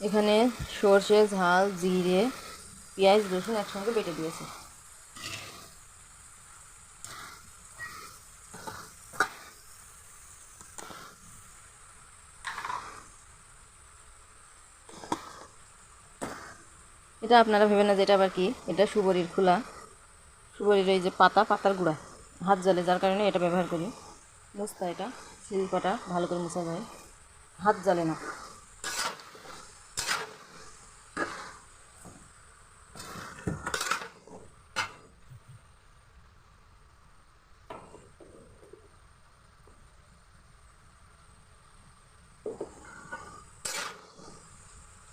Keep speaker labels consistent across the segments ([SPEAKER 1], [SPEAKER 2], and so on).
[SPEAKER 1] এখানে সর্ষে, ঝাল, জিরে, পেঁয়াজ, রসুন একসঙ্গে বেটে দিয়েছি। এটা আপনারা ভেবেন না যে এটা আবার কি, এটা সুবরির খোলা, সুবরির এই যে পাতার গুঁড়া, হাত জ্বলে যার কারণে এটা ব্যবহার করি। মুছতা এটা শিলপাটা ভালো করে মুছা যায়, হাত জ্বলে না।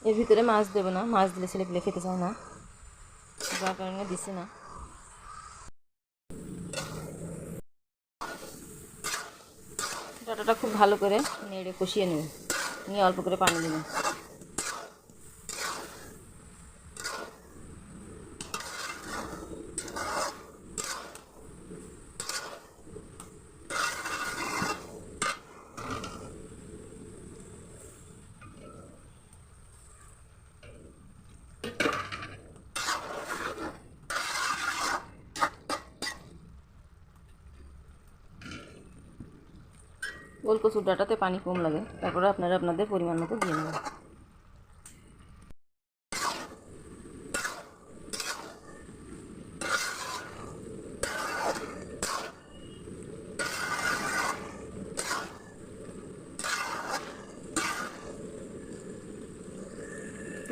[SPEAKER 1] এর ভিতরে মাছ দেবো না, মাছ দিলে ছেলেপিলে খেতে চায় না, যার কারণে দিছি না। ডাটাটা খুব ভালো করে নেড়ে কষিয়ে নেব, নিয়ে অল্প করে পানি দেবেন। ওল কচুর ডাঁটাতে পানি কম লাগে, তারপরে আপনারা আপনাদের পরিমাণ মতো দিয়ে নেবেন।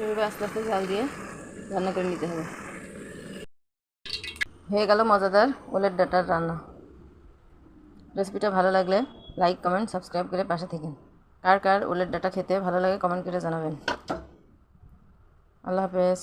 [SPEAKER 1] এভাবে আস্তে আস্তে জাল দিয়ে রান্না করে নিতে হবে। হয়ে গেল মজাদার ওলের ডাঁটার রান্না। রেসিপিটা ভালো লাগলে লাইক, কমেন্ট, সাবস্ক্রাইব করে পাশে থাকেন। কার কার ওলের ডাঁটা খেতে ভালো লাগে কমেন্ট করে জানাবেন। আল্লাহ হাফেজ।